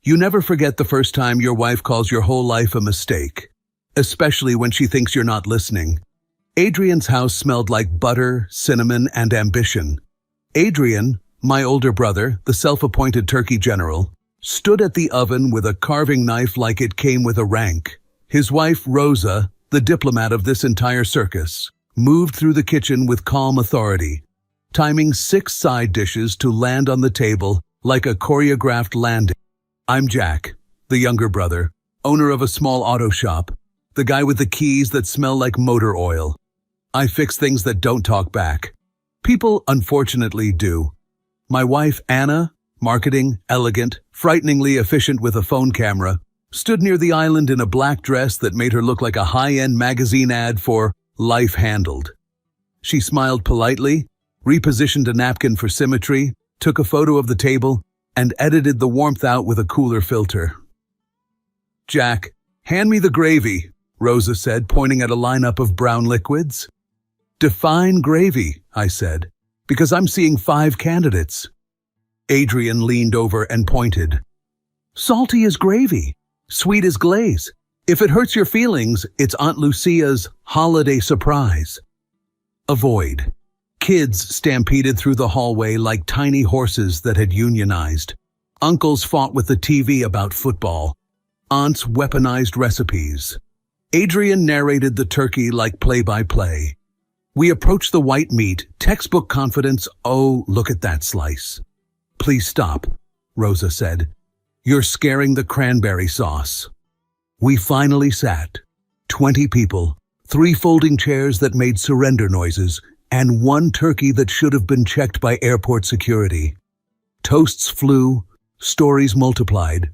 You never forget the first time your wife calls your whole life a mistake, especially when she thinks you're not listening. Adrian's house smelled like butter, cinnamon, and ambition. Adrian, my older brother, the self-appointed turkey general, stood at the oven with a carving knife like it came with a rank. His wife, Rosa, the diplomat of this entire circus, moved through the kitchen with calm authority, timing 6 side dishes to land on the table like a choreographed landing. I'm Jack, the younger brother, owner of a small auto shop, the guy with the keys that smell like motor oil. I fix things that don't talk back. People, unfortunately, do. My wife, Anna, marketing, elegant, frighteningly efficient with a phone camera, stood near the island in a black dress that made her look like a high-end magazine ad for Life Handled. She smiled politely, repositioned a napkin for symmetry, took a photo of the table, and edited the warmth out with a cooler filter. Jack, hand me the gravy, Rosa said, pointing at a lineup of brown liquids. Define gravy, I said, because I'm seeing 5 candidates. Adrian leaned over and pointed. Salty as gravy, sweet as glaze. If it hurts your feelings, it's Aunt Lucia's holiday surprise. Avoid. Kids stampeded through the hallway like tiny horses that had unionized. Uncles fought with the TV about football. Aunts weaponized recipes. Adrian narrated the turkey like play-by-play. We approached the white meat, textbook confidence. Oh, look at that slice. Please stop, Rosa said. You're scaring the cranberry sauce. We finally sat. 20 people, 3 folding chairs that made surrender noises, and 1 turkey that should have been checked by airport security. Toasts flew, stories multiplied.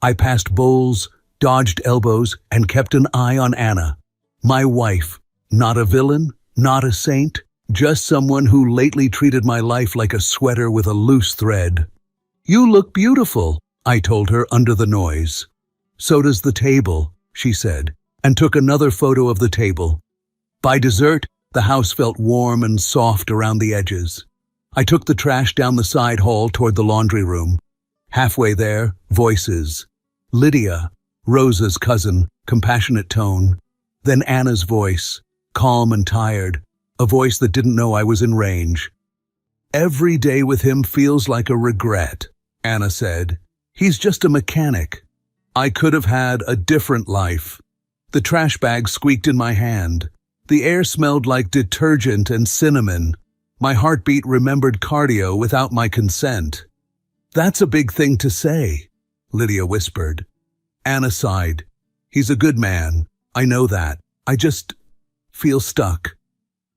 I passed bowls, dodged elbows, and kept an eye on Anna. My wife, not a villain, not a saint, just someone who lately treated my life like a sweater with a loose thread. You look beautiful, I told her under the noise. So does the table, she said, and took another photo of the table. By dessert, the house felt warm and soft around the edges. I took the trash down the side hall toward the laundry room. Halfway there, voices. Lydia, Rosa's cousin, compassionate tone. Then Anna's voice, calm and tired, a voice that didn't know I was in range. Every day with him feels like a regret, Anna said. He's just a mechanic. I could have had a different life. The trash bag squeaked in my hand. The air smelled like detergent and cinnamon. My heartbeat remembered cardio without my consent. That's a big thing to say, Lydia whispered. Anna sighed. He's a good man. I know that. I just feel stuck.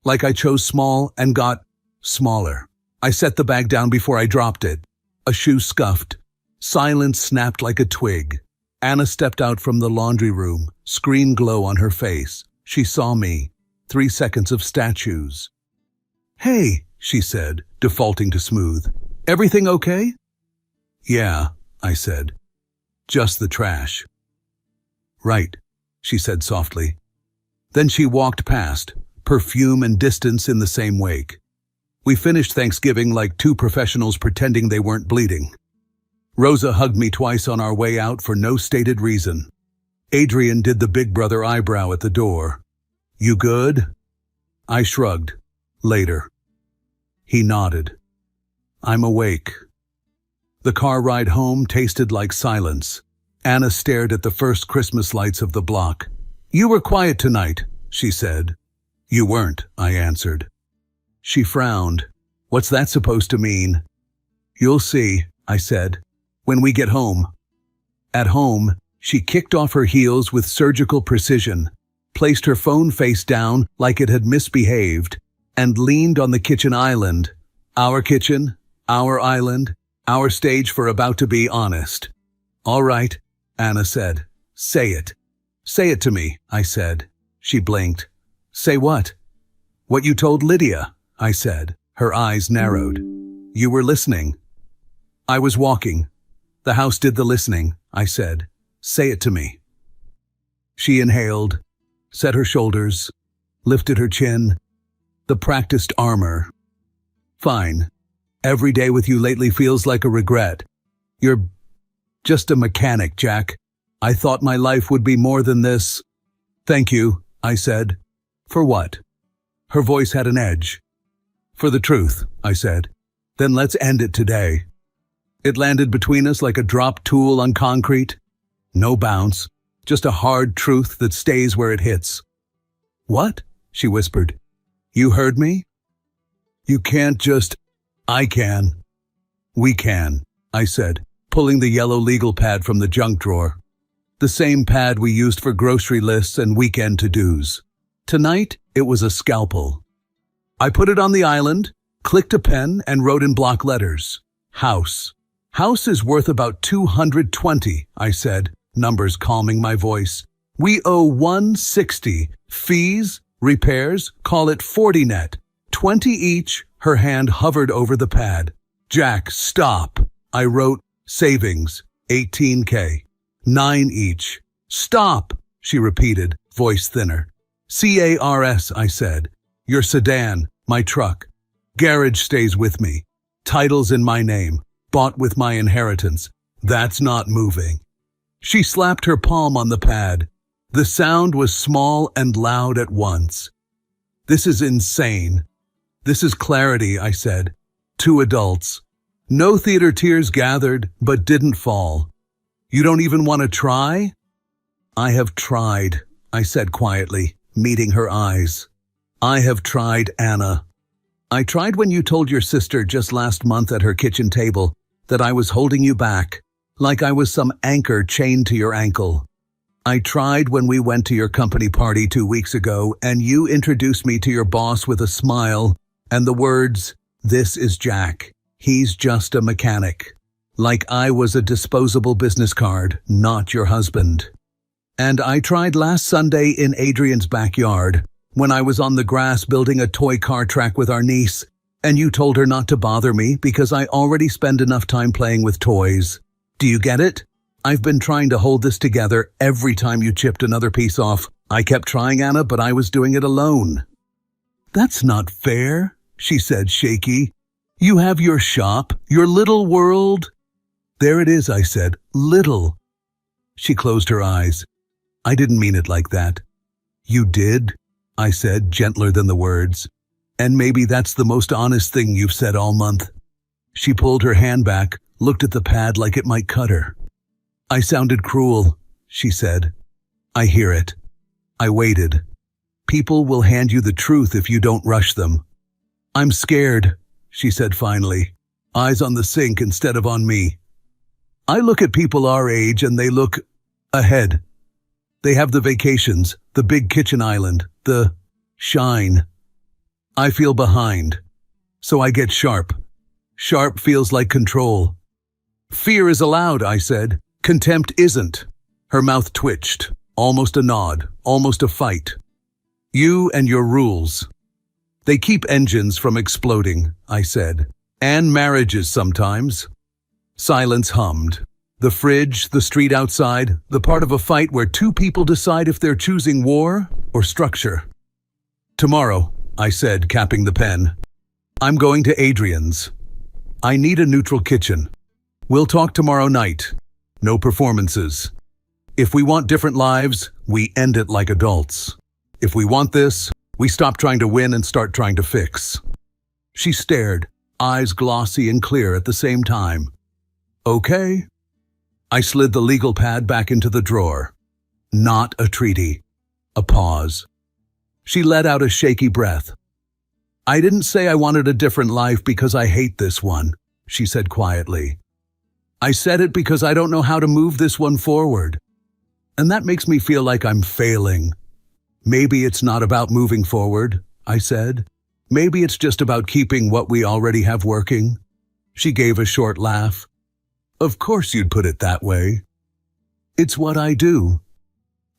Like I chose small and got smaller. I set the bag down before I dropped it. A shoe scuffed. Silence snapped like a twig. Anna stepped out from the laundry room, screen glow on her face. She saw me. 3 seconds of statues. Hey, she said, defaulting to smooth. Everything okay? Yeah, I said. Just the trash. Right, she said softly. Then she walked past, perfume and distance in the same wake. We finished Thanksgiving like 2 professionals pretending they weren't bleeding. Rosa hugged me twice on our way out for no stated reason. Adrian did the big brother eyebrow at the door. You good? I shrugged. Later. He nodded. I'm awake. The car ride home tasted like silence. Anna stared at the first Christmas lights of the block. You were quiet tonight, she said. You weren't, I answered. She frowned. What's that supposed to mean? You'll see, I said, when we get home. At home, she kicked off her heels with surgical precision, placed her phone face down like it had misbehaved, and leaned on the kitchen island. Our kitchen, our island, our stage for about to be honest. All right, Anna said. Say it. Say it to me, I said. She blinked. Say what? What you told Lydia, I said. Her eyes narrowed. You were listening. I was walking. The house did the listening, I said. Say it to me. She inhaled, set her shoulders, lifted her chin. The practiced armor. Fine. Every day with you lately feels like a regret. You're Just a mechanic, Jack. I thought my life would be more than this. Thank you, I said. For what? Her voice had an edge. For the truth, I said. Then let's end it today. It landed between us like a dropped tool on concrete. No bounce, just a hard truth that stays where it hits. What? She whispered. You heard me? You can't just... I can. We can, I said, pulling the yellow legal pad from the junk drawer. The same pad we used for grocery lists and weekend to-dos. Tonight, it was a scalpel. I put it on the island, clicked a pen, and wrote in block letters. House. House is worth about 220, I said, numbers calming my voice. We owe 160. Fees, repairs, call it 40 net. 20 each. Her hand hovered over the pad. Jack, stop. I wrote, savings, 18K. 9 each. Stop, she repeated, voice thinner. CARS, I said. Your sedan, my truck. Garage stays with me. Title's in my name. Bought with my inheritance. That's not moving. She slapped her palm on the pad. The sound was small and loud at once. This is insane. This is clarity, I said. 2 adults. No theater tears gathered, but didn't fall. You don't even want to try? I have tried, I said quietly, meeting her eyes. I have tried, Anna. I tried when you told your sister just last month at her kitchen table that I was holding you back, like I was some anchor chained to your ankle. I tried when we went to your company party 2 weeks ago and you introduced me to your boss with a smile and the words, "This is Jack. He's just a mechanic." Like I was a disposable business card, not your husband. And I tried last Sunday in Adrian's backyard, when I was on the grass building a toy car track with our niece, and you told her not to bother me because I already spend enough time playing with toys. Do you get it? I've been trying to hold this together every time you chipped another piece off. I kept trying, Anna, but I was doing it alone. That's not fair, she said, shaky. You have your shop, your little world. There it is, I said, little. She closed her eyes. I didn't mean it like that. You did, I said, gentler than the words. And maybe that's the most honest thing you've said all month. She pulled her hand back, looked at the pad like it might cut her. I sounded cruel, she said. I hear it. I waited. People will hand you the truth if you don't rush them. I'm scared, she said finally, eyes on the sink instead of on me. I look at people our age and they look ahead. They have the vacations, the big kitchen island, the shine. I feel behind, so I get sharp. Sharp feels like control. Fear is allowed, I said. Contempt isn't. Her mouth twitched, almost a nod, almost a fight. You and your rules. They keep engines from exploding, I said. And marriages sometimes. Silence hummed. The fridge, the street outside, the part of a fight where 2 people decide if they're choosing war or structure. Tomorrow, I said, capping the pen. I'm going to Adrian's. I need a neutral kitchen. We'll talk tomorrow night. No performances. If we want different lives, we end it like adults. If we want this, we stop trying to win and start trying to fix. She stared, eyes glossy and clear at the same time. Okay. I slid the legal pad back into the drawer. Not a treaty. A pause. She let out a shaky breath. I didn't say I wanted a different life because I hate this one, she said quietly. I said it because I don't know how to move this one forward. And that makes me feel like I'm failing. Maybe it's not about moving forward, I said. Maybe it's just about keeping what we already have working. She gave a short laugh. Of course you'd put it that way. It's what I do.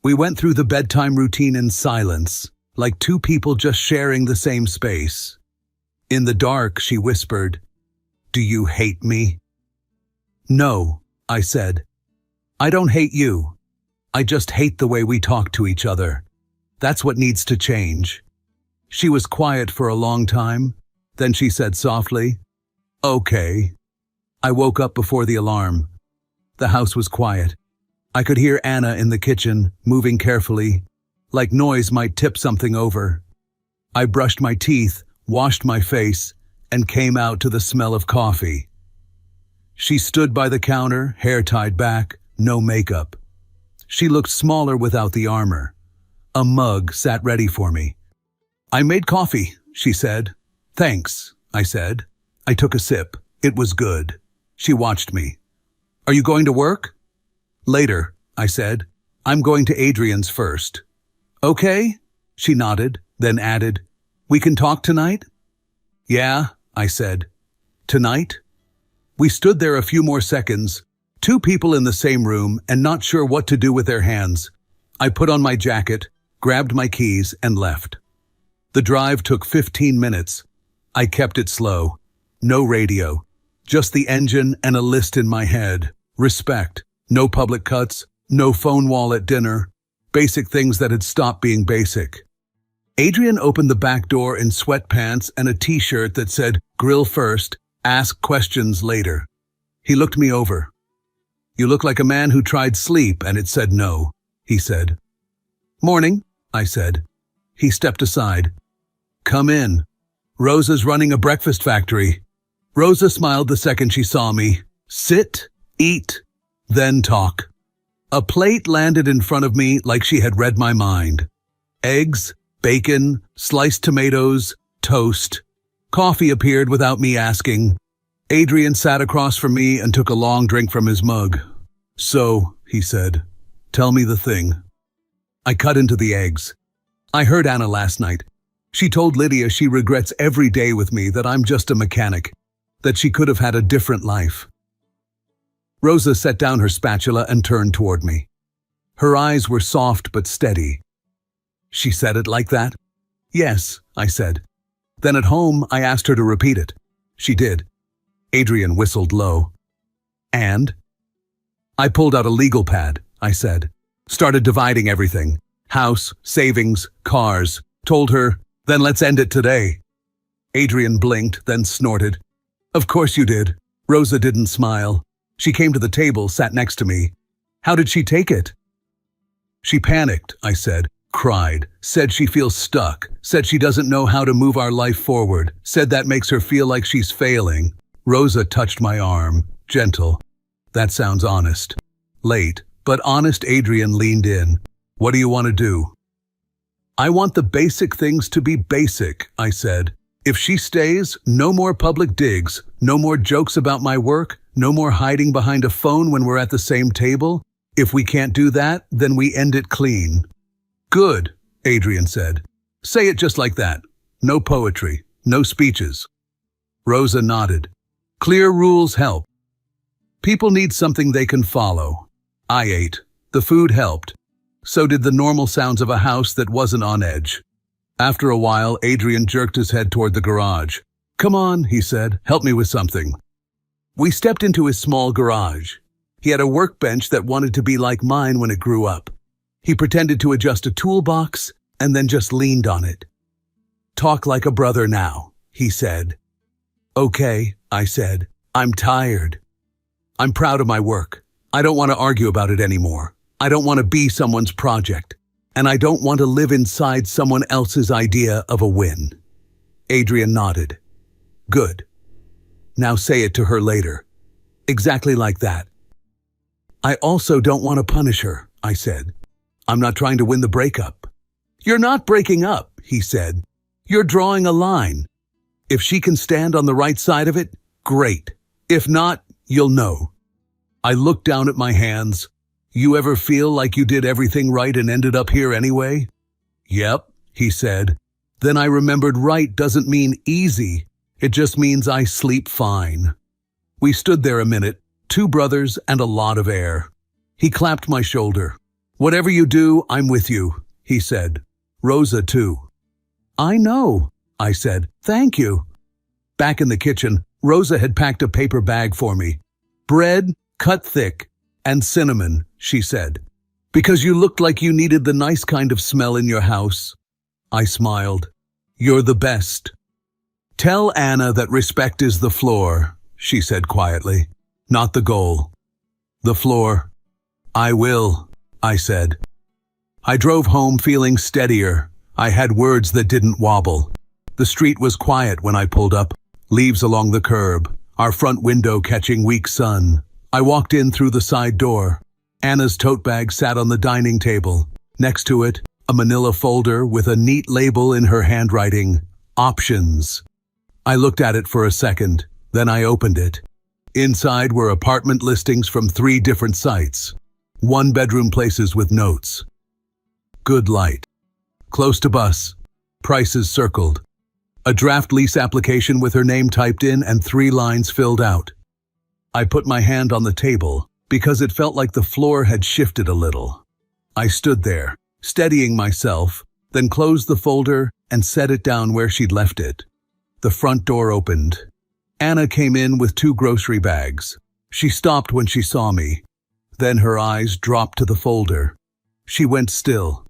We went through the bedtime routine in silence, like 2 people just sharing the same space. In the dark, she whispered, "Do you hate me?" No, I said. I don't hate you. I just hate the way we talk to each other. That's what needs to change. She was quiet for a long time. Then she said softly, "Okay." I woke up before the alarm. The house was quiet. I could hear Anna in the kitchen, moving carefully, like noise might tip something over. I brushed my teeth, washed my face, and came out to the smell of coffee. She stood by the counter, hair tied back, no makeup. She looked smaller without the armor. A mug sat ready for me. "I made coffee," she said. "Thanks," I said. I took a sip. It was good. She watched me. "Are you going to work?" "Later," I said. "I'm going to Adrian's first." "Okay," she nodded, then added, "We can talk tonight?" "Yeah," I said. "Tonight?" We stood there a few more seconds, two people in the same room and not sure what to do with their hands. I put on my jacket, grabbed my keys, and left. The drive took 15 minutes. I kept it slow. No radio. Just the engine and a list in my head. Respect. No public cuts. No phone wall at dinner. Basic things that had stopped being basic. Adrian opened the back door in sweatpants and a t-shirt that said, "Grill first, ask questions later." He looked me over. "You look like a man who tried sleep and it said no," he said. "Morning," I said. He stepped aside. "Come in. Rosa's running a breakfast factory." Rosa smiled the second she saw me. "Sit, eat, then talk." A plate landed in front of me like she had read my mind. Eggs, bacon, sliced tomatoes, toast. Coffee appeared without me asking. Adrian sat across from me and took a long drink from his mug. "So," he said, "tell me the thing." I cut into the eggs. "I heard Anna last night. She told Lydia she regrets every day with me, that I'm just a mechanic, that she could have had a different life." Rosa set down her spatula and turned toward me. Her eyes were soft but steady. "She said it like that?" "Yes," I said. Then at home, I asked her to repeat it. She did. Adrian whistled low. "And?" "I pulled out a legal pad," I said. "Started dividing everything. House, savings, cars. Told her, then let's end it today." Adrian blinked, then snorted. "Of course you did." Rosa didn't smile. She came to the table, sat next to me. "How did she take it?" "She panicked," I said. "Cried. Said she feels stuck. Said she doesn't know how to move our life forward. Said that makes her feel like she's failing." Rosa touched my arm, gentle. "That sounds honest." Late, but honest. Adrian leaned in. "What do you want to do?" "I want the basic things to be basic," I said. "If she stays, no more public digs, no more jokes about my work, no more hiding behind a phone when we're at the same table. If we can't do that, then we end it clean." "Good," Adrian said. "Say it just like that. No poetry, no speeches." Rosa nodded. "Clear rules help. People need something they can follow." I ate. The food helped. So did the normal sounds of a house that wasn't on edge. After a while, Adrian jerked his head toward the garage. "Come on," he said. "Help me with something." We stepped into his small garage. He had a workbench that wanted to be like mine when it grew up. He pretended to adjust a toolbox and then just leaned on it. "Talk like a brother now," he said. "Okay," I said. "I'm tired. I'm proud of my work. I don't want to argue about it anymore. I don't want to be someone's project. And I don't want to live inside someone else's idea of a win." Adrian nodded. "Good. Now say it to her later. Exactly like that." "I also don't want to punish her," I said. "I'm not trying to win the breakup." "You're not breaking up," he said. "You're drawing a line. If she can stand on the right side of it, great. If not, you'll know." I looked down at my hands. "You ever feel like you did everything right and ended up here anyway?" "Yep," he said. Then I remembered right doesn't mean easy. It just means I sleep fine. We stood there a minute, two brothers and a lot of air. He clapped my shoulder. "Whatever you do, I'm with you," he said. "Rosa, too." "I know," I said. "Thank you." Back in the kitchen, Rosa had packed a paper bag for me. "Bread, cut thick, and cinnamon," she said. "Because you looked like you needed the nice kind of smell in your house." I smiled. "You're the best." "Tell Anna that respect is the floor," she said quietly, "not the goal." The floor. I will, I said. I drove home feeling steadier. I had words that didn't wobble. The street was quiet when I pulled up, leaves along the curb, our front window catching weak sun. I walked in through the side door. Anna's tote bag sat on the dining table. Next to it, a manila folder with a neat label in her handwriting, Options. I looked at it for a second, then I opened it. Inside were apartment listings from 3 different sites. 1-bedroom places with notes. Good light. Close to bus. Prices circled. A draft lease application with her name typed in and 3 lines filled out. I put my hand on the table because it felt like the floor had shifted a little. I stood there, steadying myself, then closed the folder and set it down where she'd left it. The front door opened. Anna came in with 2 grocery bags. She stopped when she saw me. Then her eyes dropped to the folder. She went still.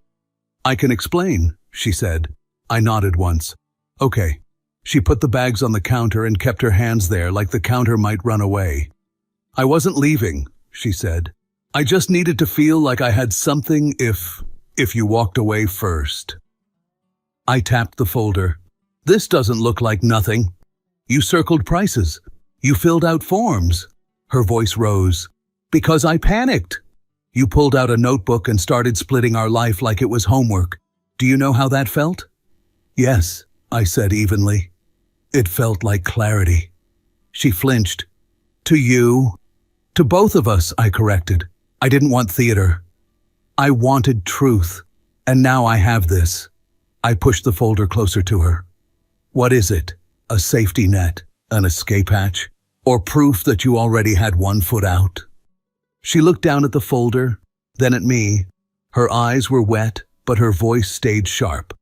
I can explain, she said. I nodded once. Okay. She put the bags on the counter and kept her hands there like the counter might run away. I wasn't leaving, she said. I just needed to feel like I had something if you walked away first. I tapped the folder. This doesn't look like nothing. You circled prices. You filled out forms. Her voice rose. Because I panicked. You pulled out a notebook and started splitting our life like it was homework. Do you know how that felt? Yes, I said evenly. It felt like clarity. She flinched. To you? To both of us, I corrected. I didn't want theater. I wanted truth. And now I have this. I pushed the folder closer to her. What is it? A safety net? An escape hatch? Or proof that you already had 1 foot out? She looked down at the folder, then at me. Her eyes were wet, but her voice stayed sharp.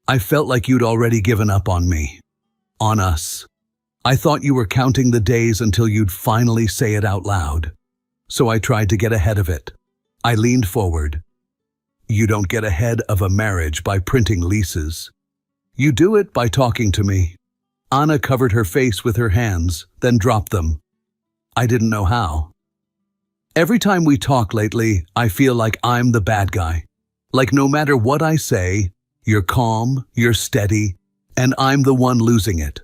I felt like you'd already given up on me. On us. I thought you were counting the days until you'd finally say it out loud. So I tried to get ahead of it. I leaned forward. You don't get ahead of a marriage by printing leases. You do it by talking to me. Anna covered her face with her hands, then dropped them. I didn't know how. Every time we talk lately, I feel like I'm the bad guy. Like no matter what I say, you're calm, you're steady, and I'm the one losing it.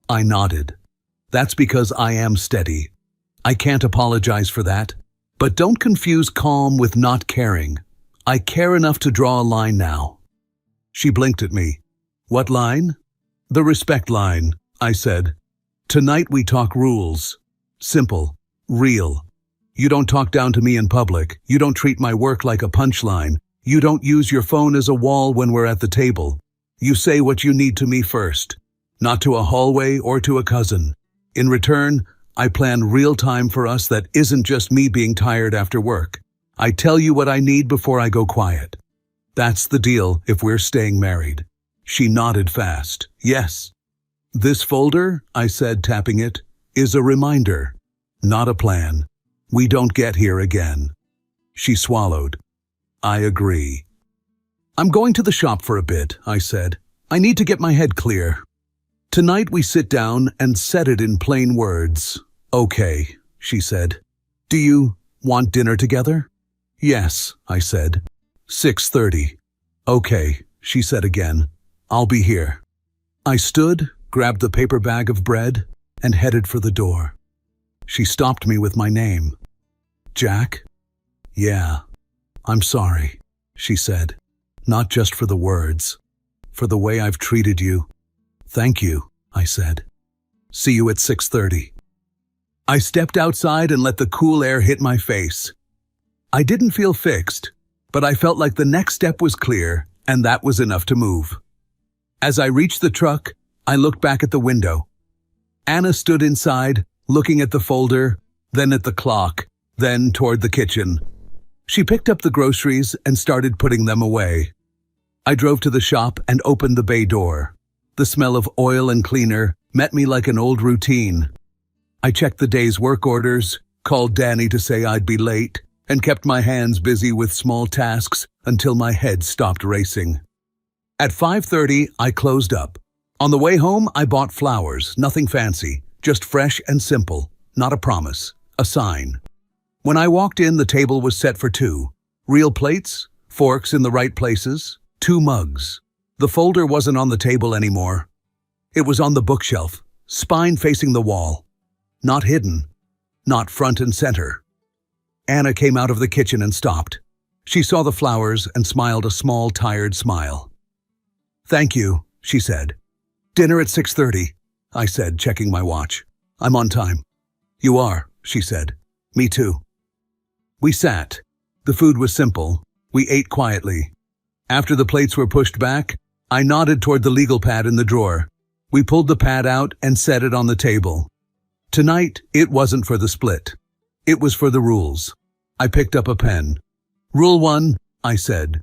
I nodded. That's because I am steady. I can't apologize for that. But don't confuse calm with not caring. I care enough to draw a line now. She blinked at me. What line? The respect line, I said. Tonight we talk rules. Simple. Real. You don't talk down to me in public. You don't treat my work like a punchline. You don't use your phone as a wall when we're at the table. You say what you need to me first. Not to a hallway or to a cousin. In return, I plan real time for us that isn't just me being tired after work. I tell you what I need before I go quiet. That's the deal if we're staying married. She nodded fast. Yes. This folder, I said, tapping it, is a reminder, not a plan. We don't get here again. She swallowed. I agree. I'm going to the shop for a bit, I said. I need to get my head clear. Tonight we sit down and set it in plain words. Okay, she said. Do you want dinner together? Yes, I said. 6:30. Okay, she said again. I'll be here. I stood, grabbed the paper bag of bread, and headed for the door. She stopped me with my name. Jack? Yeah. I'm sorry, she said. Not just for the words. For the way I've treated you. Thank you, I said. See you at 6:30. I stepped outside and let the cool air hit my face. I didn't feel fixed, but I felt like the next step was clear, and that was enough to move. As I reached the truck, I looked back at the window. Anna stood inside, looking at the folder, then at the clock, then toward the kitchen. She picked up the groceries and started putting them away. I drove to the shop and opened the bay door. The smell of oil and cleaner met me like an old routine. I checked the day's work orders, called Danny to say I'd be late, and kept my hands busy with small tasks until my head stopped racing. At 5:30, I closed up. On the way home, I bought flowers, nothing fancy, just fresh and simple, not a promise, a sign. When I walked in, the table was set for two. Real plates, forks in the right places, two mugs. The folder wasn't on the table anymore. It was on the bookshelf, spine facing the wall. Not hidden, not front and center. Anna came out of the kitchen and stopped. She saw the flowers and smiled a small, tired smile. "Thank you," she said. "Dinner at 6:30, I said, checking my watch. "I'm on time." "You are," she said. "Me too." We sat. The food was simple. We ate quietly. After the plates were pushed back, I nodded toward the legal pad in the drawer. We pulled the pad out and set it on the table. Tonight, it wasn't for the split. It was for the rules. I picked up a pen. "Rule 1, I said.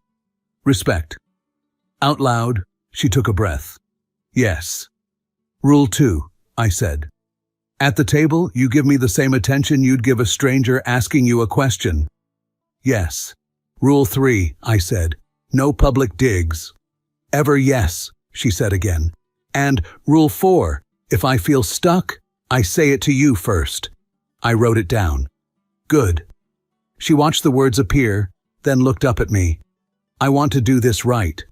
"Respect." Out loud, she took a breath. "Yes." "Rule 2, I said. "At the table, you give me the same attention you'd give a stranger asking you a question." "Yes." "Rule 3, I said. "No public digs." "Ever yes," she said again. "And Rule 4, if I feel stuck, I say it to you first." I wrote it down. "Good." She watched the words appear, then looked up at me. "I want to do this right."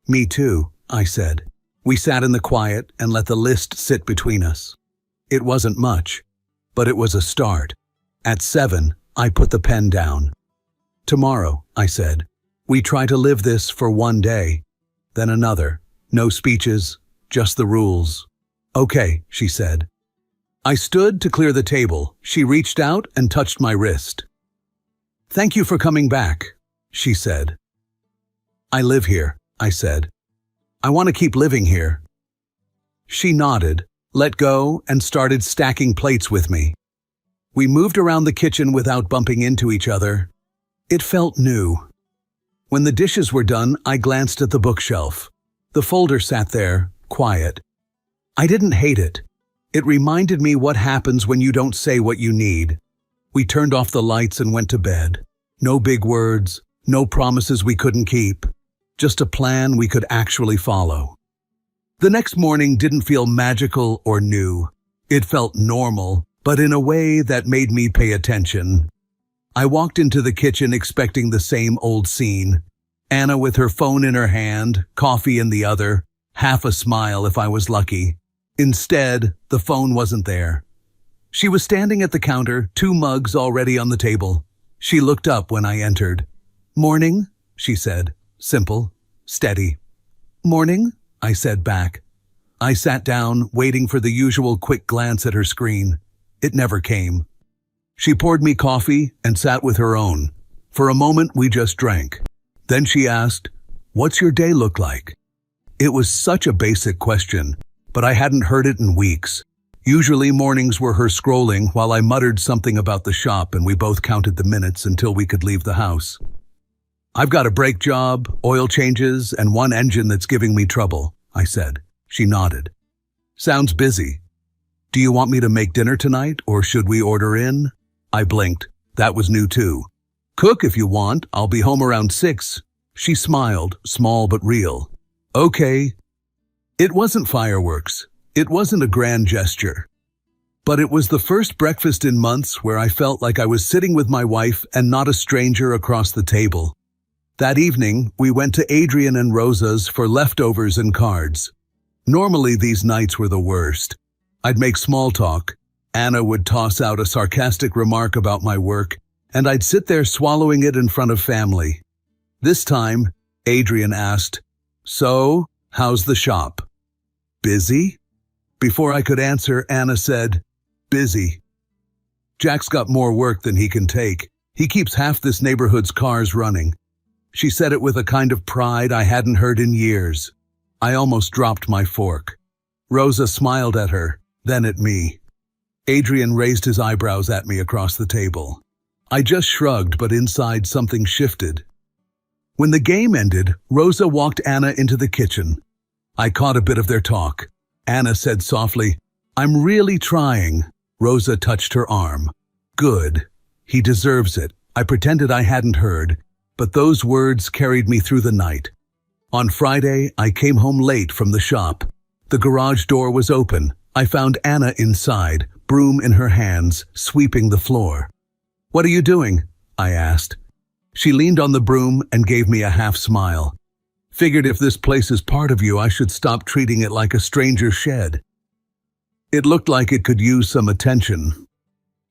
"Me too," I said. We sat in the quiet and let the list sit between us. It wasn't much, but it was a start. At 7, I put the pen down. "Tomorrow," I said, "we try to live this for one day, then another. No speeches, just the rules." "Okay," she said. I stood to clear the table. She reached out and touched my wrist. "Thank you for coming back," she said. "I live here," I said. "I want to keep living here." She nodded, let go, and started stacking plates with me. We moved around the kitchen without bumping into each other. It felt new. When the dishes were done, I glanced at the bookshelf. The folder sat there, quiet. I didn't hate it. It reminded me what happens when you don't say what you need. We turned off the lights and went to bed. No big words, no promises we couldn't keep. Just a plan we could actually follow. The next morning didn't feel magical or new. It felt normal, but in a way that made me pay attention. I walked into the kitchen expecting the same old scene. Anna with her phone in her hand, coffee in the other, half a smile if I was lucky. Instead, the phone wasn't there. She was standing at the counter, 2 mugs already on the table. She looked up when I entered. "Morning," she said. Simple, steady. "Morning," I said back. I sat down, waiting for the usual quick glance at her screen. It never came. She poured me coffee and sat with her own. For a moment, we just drank. Then she asked, "What's your day look like?" It was such a basic question, but I hadn't heard it in weeks. Usually mornings were her scrolling while I muttered something about the shop and we both counted the minutes until we could leave the house. "I've got a brake job, oil changes, and one engine that's giving me trouble," I said. She nodded. "Sounds busy. Do you want me to make dinner tonight, or should we order in?" I blinked. That was new too. "Cook if you want. I'll be home around 6. She smiled, small but real. "Okay." It wasn't fireworks. It wasn't a grand gesture. But it was the first breakfast in months where I felt like I was sitting with my wife and not a stranger across the table. That evening, we went to Adrian and Rosa's for leftovers and cards. Normally, these nights were the worst. I'd make small talk. Anna would toss out a sarcastic remark about my work, and I'd sit there swallowing it in front of family. This time, Adrian asked, "So, how's the shop?" "Busy?" Before I could answer, Anna said, "Busy. Jack's got more work than he can take. He keeps half this neighborhood's cars running." She said it with a kind of pride I hadn't heard in years. I almost dropped my fork. Rosa smiled at her, then at me. Adrian raised his eyebrows at me across the table. I just shrugged, but inside something shifted. When the game ended, Rosa walked Anna into the kitchen. I caught a bit of their talk. Anna said softly, "I'm really trying." Rosa touched her arm. "Good. He deserves it." I pretended I hadn't heard, but those words carried me through the night. On Friday, I came home late from the shop. The garage door was open. I found Anna inside, broom in her hands, sweeping the floor. "What are you doing?" I asked. She leaned on the broom and gave me a half smile. "Figured if this place is part of you, I should stop treating it like a stranger's shed." It looked like it could use some attention.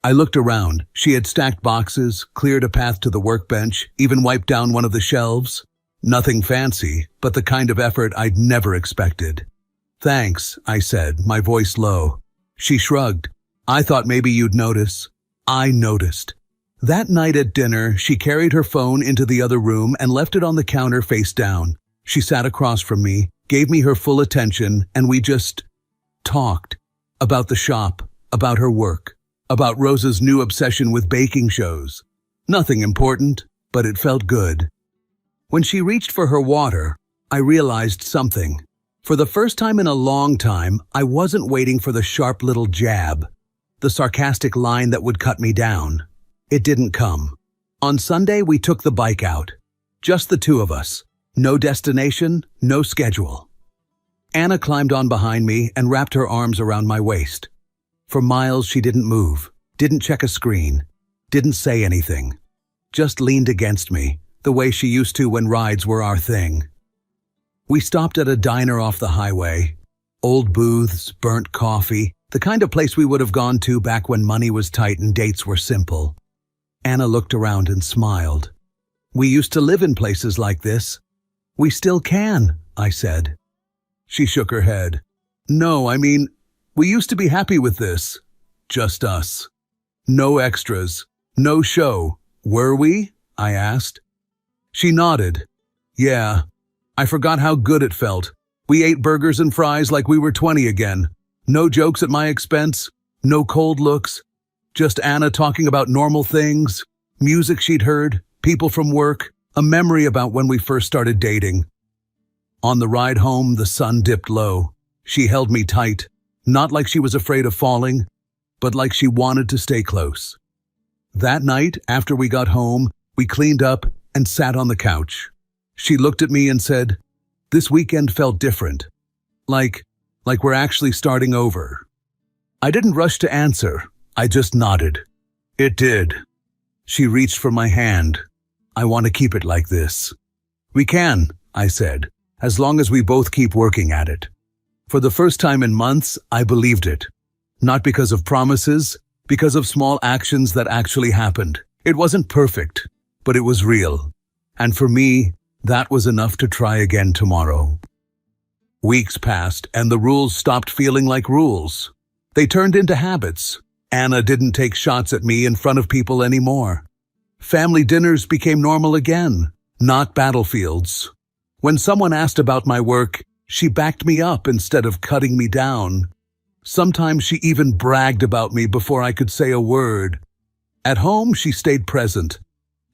I looked around. She had stacked boxes, cleared a path to the workbench, even wiped down one of the shelves. Nothing fancy, but the kind of effort I'd never expected. "Thanks," I said, my voice low. She shrugged. "I thought maybe you'd notice." I noticed. That night at dinner, she carried her phone into the other room and left it on the counter face down. She sat across from me, gave me her full attention, and we just talked. About the shop, about her work, about Rosa's new obsession with baking shows. Nothing important, but it felt good. When she reached for her water, I realized something. For the first time in a long time, I wasn't waiting for the sharp little jab, the sarcastic line that would cut me down. It didn't come. On Sunday, we took the bike out. Just the two of us. No destination, no schedule. Anna climbed on behind me and wrapped her arms around my waist. For miles, she didn't move, didn't check a screen, didn't say anything. Just leaned against me, the way she used to when rides were our thing. We stopped at a diner off the highway. Old booths, burnt coffee, the kind of place we would have gone to back when money was tight and dates were simple. Anna looked around and smiled. "We used to live in places like this." "We still can," I said. She shook her head. "No, I mean, we used to be happy with this. Just us. No extras, no show. Were we?" I asked. She nodded. "Yeah. I forgot how good it felt. We ate burgers and fries like we were 20 again. No jokes at my expense, no cold looks. Just Anna talking about normal things, music she'd heard, people from work, a memory about when we first started dating." On the ride home, the sun dipped low. She held me tight, not like she was afraid of falling, but like she wanted to stay close. That night, after we got home, we cleaned up and sat on the couch. She looked at me and said, "This weekend felt different. Like we're actually starting over." I didn't rush to answer. I just nodded. "It did." She reached for my hand. "I want to keep it like this." "We can," I said, "as long as we both keep working at it." For the first time in months, I believed it. Not because of promises, because of small actions that actually happened. It wasn't perfect, but it was real. And for me, that was enough to try again tomorrow. Weeks passed, and the rules stopped feeling like rules. They turned into habits. Anna didn't take shots at me in front of people anymore. Family dinners became normal again, not battlefields. When someone asked about my work, she backed me up instead of cutting me down. Sometimes she even bragged about me before I could say a word. At home, she stayed present.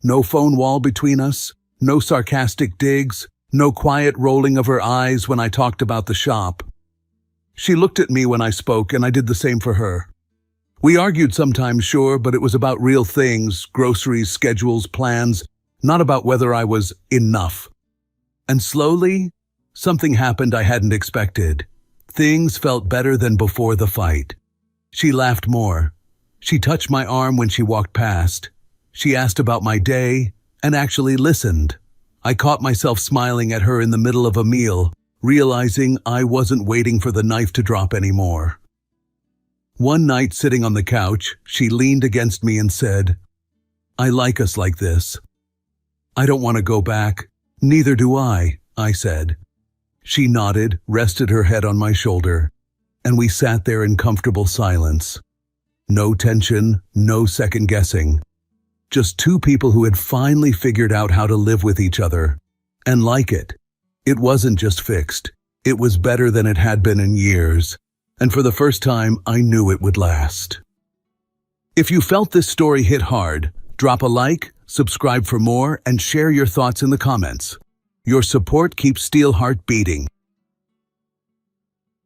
No phone wall between us, no sarcastic digs, no quiet rolling of her eyes when I talked about the shop. She looked at me when I spoke, and I did the same for her. We argued sometimes, sure, but it was about real things, groceries, schedules, plans, not about whether I was enough. And slowly, something happened I hadn't expected. Things felt better than before the fight. She laughed more. She touched my arm when she walked past. She asked about my day and actually listened. I caught myself smiling at her in the middle of a meal, realizing I wasn't waiting for the knife to drop anymore. One night, sitting on the couch, she leaned against me and said, "I like us like this." "I don't want to go back." "Neither do I said. She nodded, rested her head on my shoulder, and we sat there in comfortable silence. No tension, no second guessing. Just two people who had finally figured out how to live with each other and like it. It wasn't just fixed. It was better than it had been in years. And for the first time, I knew it would last. If you felt this story hit hard, drop a like, subscribe for more, and share your thoughts in the comments. Your support keeps Steelheart beating.